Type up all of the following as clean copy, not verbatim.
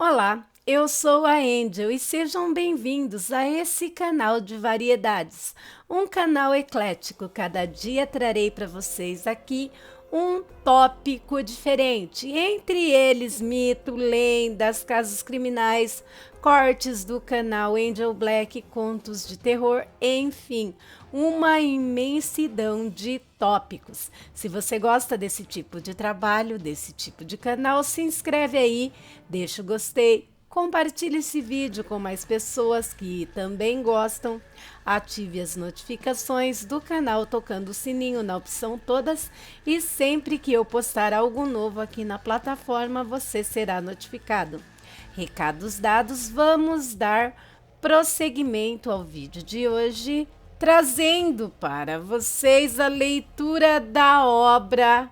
Olá, eu sou a Angel e sejam bem-vindos a esse canal de variedades, um canal eclético. Cada dia trarei para vocês aqui um tópico diferente, entre eles mito, lendas, casos criminais, cortes do canal Angel Black, contos de terror, enfim, uma imensidão de tópicos. Se você gosta desse tipo de trabalho, desse tipo de canal, se inscreve aí, deixa o gostei, compartilhe esse vídeo com mais pessoas que também gostam, ative as notificações do canal tocando o sininho na opção todas e sempre que eu postar algo novo aqui na plataforma você será notificado. Recados dados, vamos dar prosseguimento ao vídeo de hoje, trazendo para vocês a leitura da obra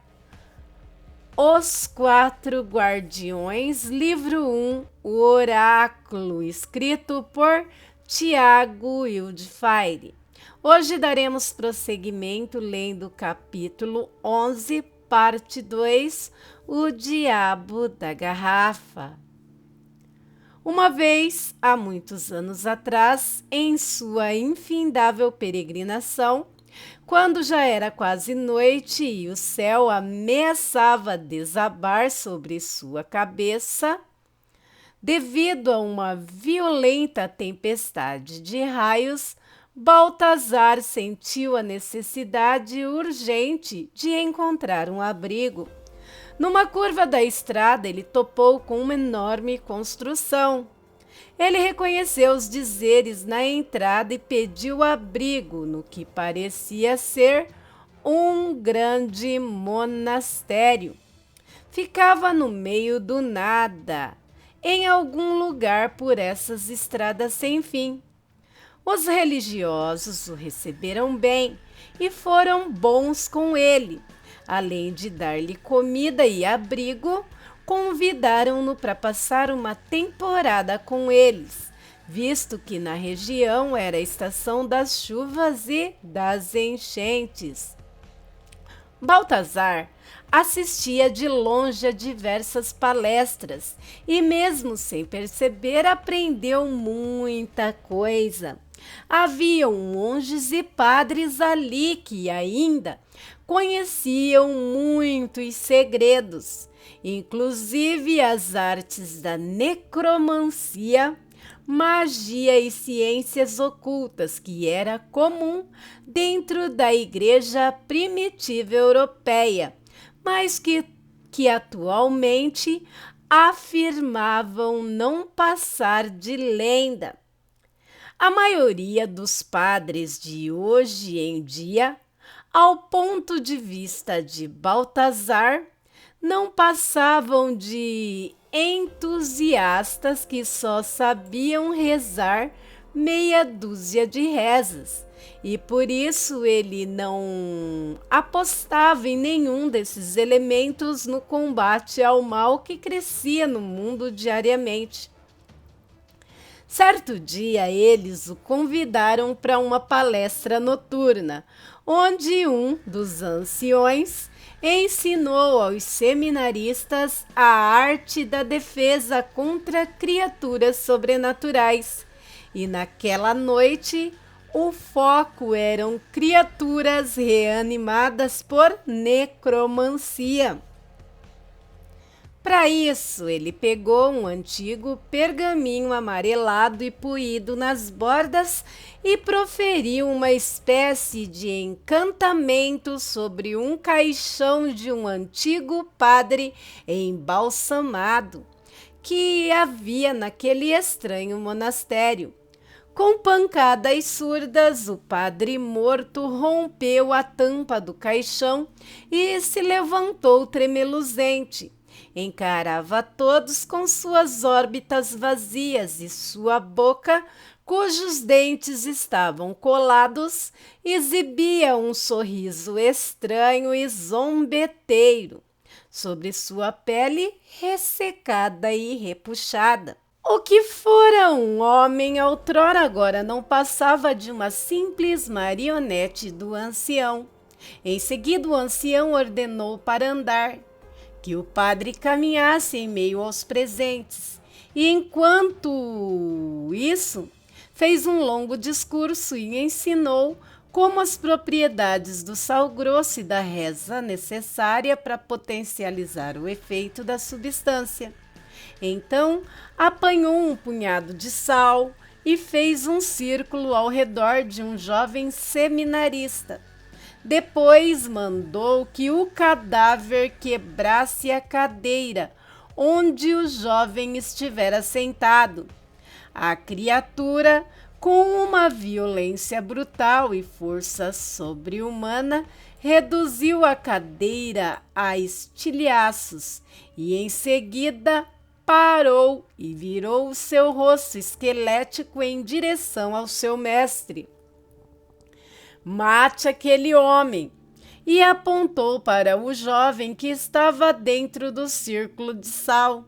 Os Quatro Guardiões, livro 1, O Oráculo, escrito por Tiago Wildfire. Hoje daremos prosseguimento lendo o capítulo 11, parte 2, O Diabo da Garrafa. Uma vez, há muitos anos atrás, em sua infindável peregrinação, quando já era quase noite e o céu ameaçava desabar sobre sua cabeça, devido a uma violenta tempestade de raios, Baltazar sentiu a necessidade urgente de encontrar um abrigo. Numa curva da estrada, ele topou com uma enorme construção. Ele reconheceu os dizeres na entrada e pediu abrigo no que parecia ser um grande monastério. Ficava no meio do nada, em algum lugar por essas estradas sem fim. Os religiosos o receberam bem e foram bons com ele. Além de dar-lhe comida e abrigo, convidaram-no para passar uma temporada com eles, visto que na região era a estação das chuvas e das enchentes. Baltazar assistia de longe a diversas palestras e, mesmo sem perceber, aprendeu muita coisa. Haviam monges e padres ali que ainda conheciam muitos segredos, inclusive as artes da necromancia, magia e ciências ocultas, que era comum dentro da igreja primitiva europeia, mas que atualmente afirmavam não passar de lenda. A maioria dos padres de hoje em dia, ao ponto de vista de Baltazar, não passavam de entusiastas que só sabiam rezar meia dúzia de rezas, e por isso ele não apostava em nenhum desses elementos no combate ao mal que crescia no mundo diariamente. Certo dia, eles o convidaram para uma palestra noturna, onde um dos anciões ensinou aos seminaristas a arte da defesa contra criaturas sobrenaturais. E naquela noite, o foco eram criaturas reanimadas por necromancia. Para isso, ele pegou um antigo pergaminho amarelado e poído nas bordas e proferiu uma espécie de encantamento sobre um caixão de um antigo padre embalsamado que havia naquele estranho monastério. Com pancadas surdas, o padre morto rompeu a tampa do caixão e se levantou tremeluzente. Encarava todos com suas órbitas vazias e sua boca, cujos dentes estavam colados, exibia um sorriso estranho e zombeteiro sobre sua pele ressecada e repuxada. O que fora um homem outrora agora não passava de uma simples marionete do ancião. Em seguida, o ancião ordenou para andar, que o padre caminhasse em meio aos presentes E enquanto isso, fez um longo discurso e ensinou como as propriedades do sal grosso e da reza necessária para potencializar o efeito da substância. Então, apanhou um punhado de sal e fez um círculo ao redor de um jovem seminarista. Depois mandou que o cadáver quebrasse a cadeira onde o jovem estivera sentado. A criatura, com uma violência brutal e força sobre-humana, reduziu a cadeira a estilhaços e, em seguida, parou e virou o seu rosto esquelético em direção ao seu mestre. Mate aquele homem! E apontou para o jovem que estava dentro do círculo de sal.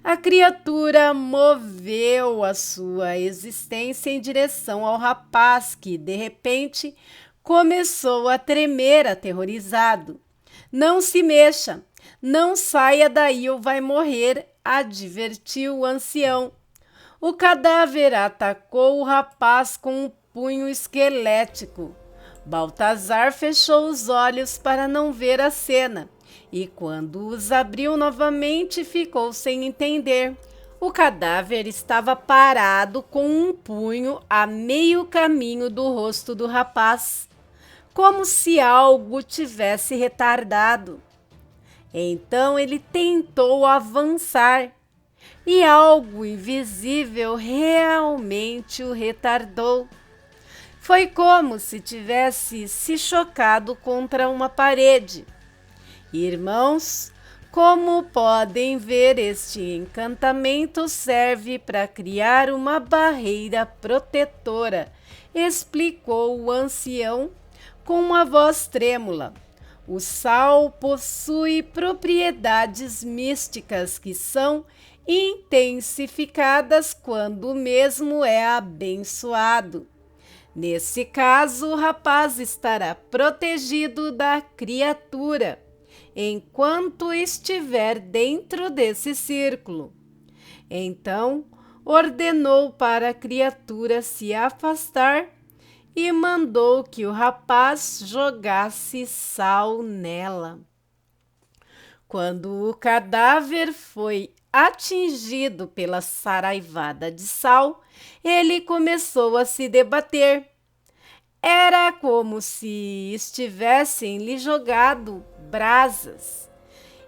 A criatura moveu a sua existência em direção ao rapaz que, de repente, começou a tremer aterrorizado. Não se mexa, não saia daí ou vai morrer, advertiu o ancião. O cadáver atacou o rapaz com um punho esquelético. Baltazar fechou os olhos para não ver a cena e, quando os abriu novamente, ficou sem entender. O cadáver estava parado com um punho a meio caminho do rosto do rapaz, como se algo tivesse retardado. Então ele tentou avançar e algo invisível realmente o retardou. Foi como se tivesse se chocado contra uma parede. Irmãos, como podem ver, este encantamento serve para criar uma barreira protetora, explicou o ancião com uma voz trêmula. O sal possui propriedades místicas que são intensificadas quando o mesmo é abençoado. Nesse caso, o rapaz estará protegido da criatura enquanto estiver dentro desse círculo. Então, ordenou para a criatura se afastar e mandou que o rapaz jogasse sal nela. Quando o cadáver foi atingido pela saraivada de sal, ele começou a se debater. Era como se estivessem lhe jogado brasas.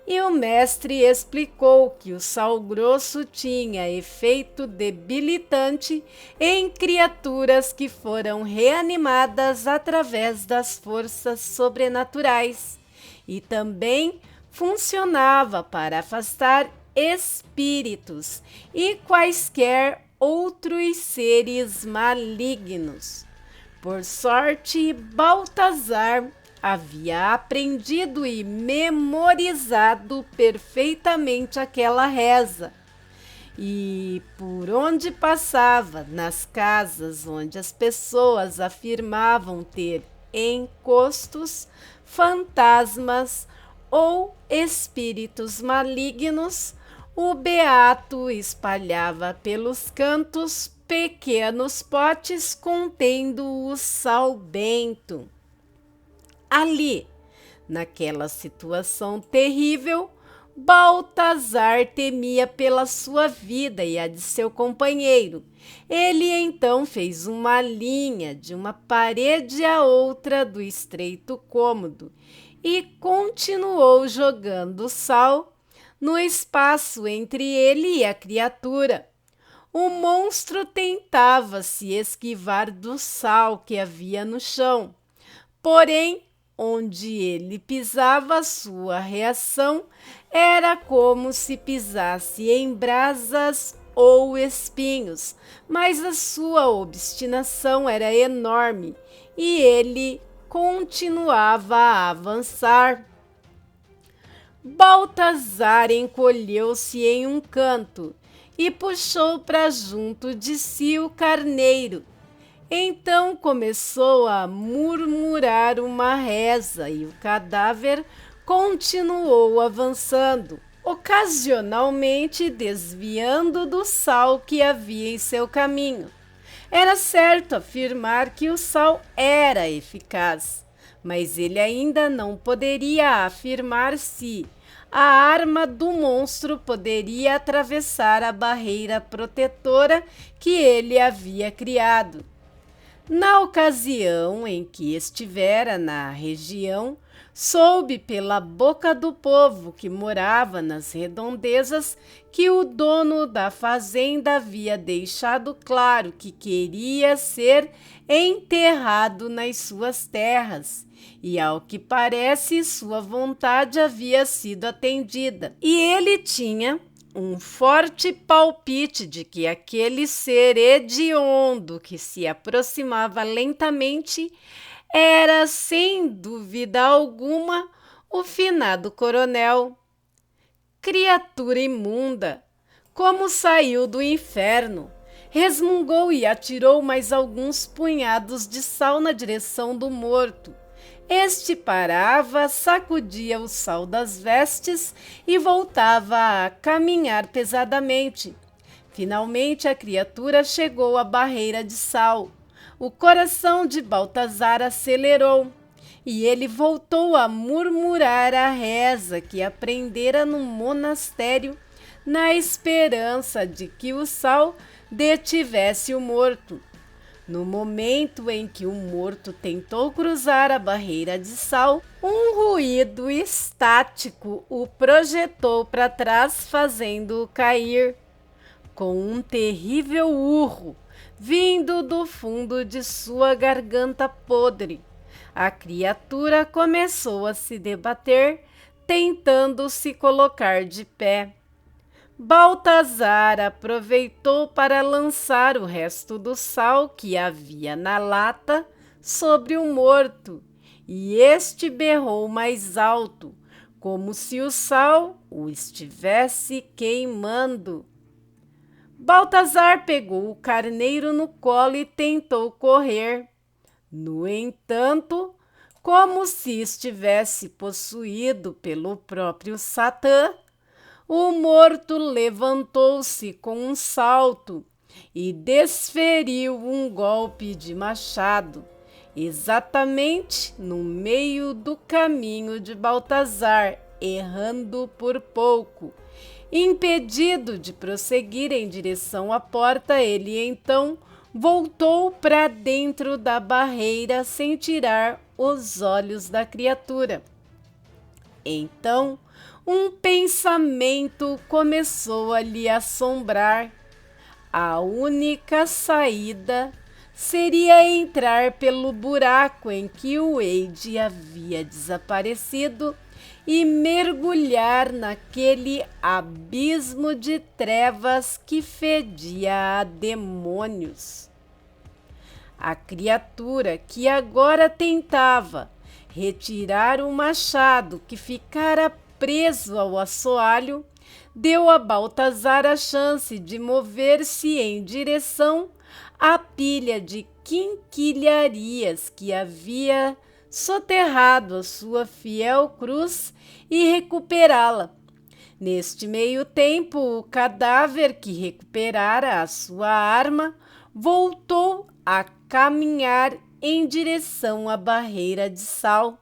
E o mestre explicou que o sal grosso tinha efeito debilitante em criaturas que foram reanimadas através das forças sobrenaturais e também funcionava para afastar espíritos e quaisquer outros seres malignos. Por sorte, Baltazar havia aprendido e memorizado perfeitamente aquela reza. E por onde passava, nas casas onde as pessoas afirmavam ter encostos, fantasmas ou espíritos malignos, o beato espalhava pelos cantos pequenos potes contendo o sal bento. Ali, naquela situação terrível, Baltazar temia pela sua vida e a de seu companheiro. Ele então fez uma linha de uma parede a outra do estreito cômodo e continuou jogando sal no espaço entre ele e a criatura. O monstro tentava se esquivar do sal que havia no chão, porém, onde ele pisava, sua reação era como se pisasse em brasas ou espinhos, mas a sua obstinação era enorme e ele continuava a avançar. Baltazar encolheu-se em um canto e puxou para junto de si o carneiro. Então começou a murmurar uma reza e o cadáver continuou avançando. ocasionalmente desviando do sal que havia em seu caminho. Era certo afirmar que o sal era eficaz, mas ele ainda não poderia afirmar se a arma do monstro poderia atravessar a barreira protetora que ele havia criado. Na ocasião em que estivera na região, soube pela boca do povo que morava nas redondezas que o dono da fazenda havia deixado claro que queria ser enterrado nas suas terras. E ao que parece, sua vontade havia sido atendida. E ele tinha um forte palpite de que aquele ser hediondo que se aproximava lentamente era, sem dúvida alguma, o finado coronel. Criatura imunda! Como saiu do inferno! Resmungou e atirou mais alguns punhados de sal na direção do morto. Este parava, sacudia o sal das vestes e voltava a caminhar pesadamente. Finalmente a criatura chegou à barreira de sal. O coração de Baltazar acelerou e ele voltou a murmurar a reza que aprendera no monastério, na esperança de que o sal detivesse o morto. No momento em que o morto tentou cruzar a barreira de sal, um ruído estático o projetou para trás, fazendo-o cair. Com um terrível urro, vindo do fundo de sua garganta podre, a criatura começou a se debater, tentando se colocar de pé. Baltazar aproveitou para lançar o resto do sal que havia na lata sobre o morto, e este berrou mais alto, como se o sal o estivesse queimando. Baltazar pegou o carneiro no colo e tentou correr. No entanto, como se estivesse possuído pelo próprio Satã, o morto levantou-se com um salto e desferiu um golpe de machado, exatamente no meio do caminho de Baltazar, errando por pouco. Impedido de prosseguir em direção à porta, ele então voltou para dentro da barreira sem tirar os olhos da criatura. Então, um pensamento começou a lhe assombrar. A única saída seria entrar pelo buraco em que o Wade havia desaparecido e mergulhar naquele abismo de trevas que fedia a demônios. A criatura que agora tentava retirar o machado que ficara preso ao assoalho, deu a Baltazar a chance de mover-se em direção à pilha de quinquilharias que havia soterrado a sua fiel cruz e recuperá-la. Neste meio tempo, o cadáver que recuperara a sua arma voltou a caminhar em direção à barreira de sal.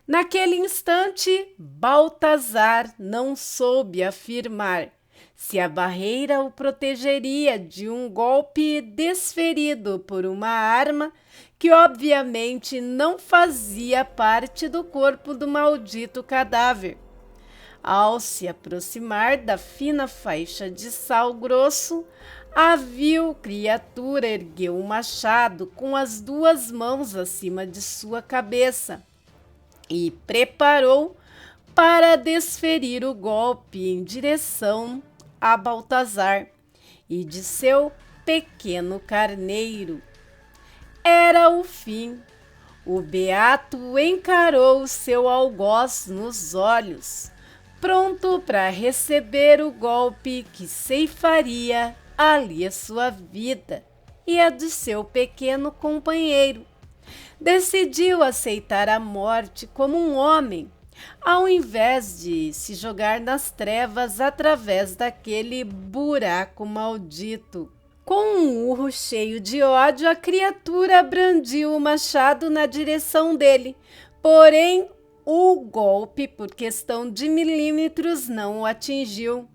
Naquele instante, Baltazar não soube afirmar se a barreira o protegeria de um golpe desferido por uma arma que obviamente não fazia parte do corpo do maldito cadáver. Ao se aproximar da fina faixa de sal grosso, a vil criatura ergueu o machado com as duas mãos acima de sua cabeça e preparou para desferir o golpe em direção a Baltazar e de seu pequeno carneiro. Era o fim. O beato encarou seu algoz nos olhos, pronto para receber o golpe que ceifaria ali a sua vida e a de seu pequeno companheiro. Decidiu aceitar a morte como um homem ao invés de se jogar nas trevas através daquele buraco maldito. Com um urro cheio de ódio, a criatura brandiu o machado na direção dele, porém o golpe, por questão de milímetros, não o atingiu.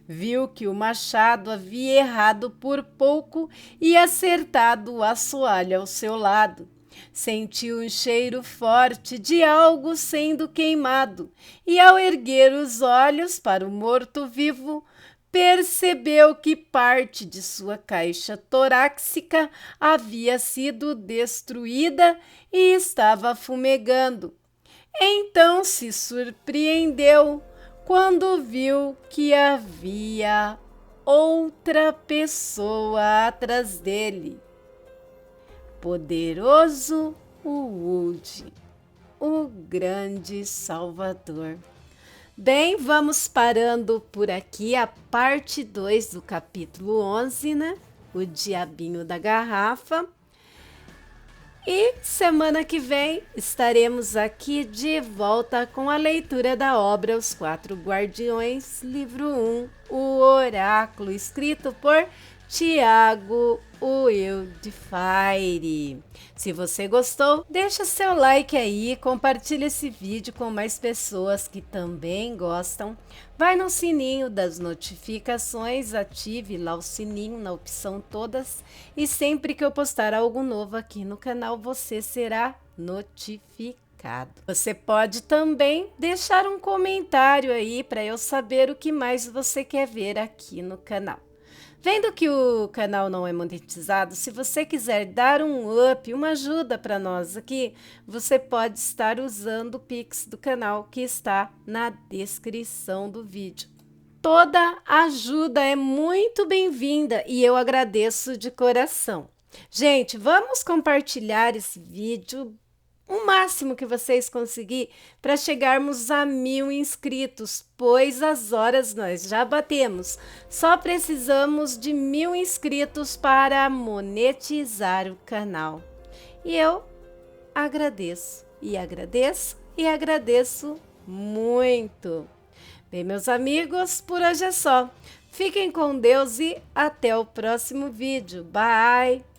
Viu que o machado havia errado por pouco e acertado o assoalho ao seu lado. Sentiu um cheiro forte de algo sendo queimado e, ao erguer os olhos para o morto-vivo, percebeu que parte de sua caixa torácica havia sido destruída e estava fumegando. Então se surpreendeu quando viu que havia outra pessoa atrás dele. Poderoso Wood, o grande salvador. Bem, vamos parando por aqui a parte 2 do capítulo 11, né? O diabinho da garrafa. E semana que vem estaremos aqui de volta com a leitura da obra Os Quatro Guardiões, livro 1, O Oráculo, escrito por Tiago Wildfire. Se você gostou, deixa seu like aí, compartilha esse vídeo com mais pessoas que também gostam. Vai no sininho das notificações, ative lá o sininho na opção todas e sempre que eu postar algo novo aqui no canal, você será notificado. Você pode também deixar um comentário aí para eu saber o que mais você quer ver aqui no canal. Vendo que o canal não é monetizado, se você quiser dar um up, uma ajuda para nós aqui, você pode estar usando o Pix do canal que está na descrição do vídeo. Toda ajuda é muito bem-vinda e eu agradeço de coração. Gente, vamos compartilhar esse vídeo o máximo que vocês conseguirem para chegarmos a 1000 inscritos, pois as horas nós já batemos. Só precisamos de 1000 inscritos para monetizar o canal. E eu agradeço, e agradeço, e agradeço muito. Bem, meus amigos, por hoje é só. Fiquem com Deus e até o próximo vídeo. Bye!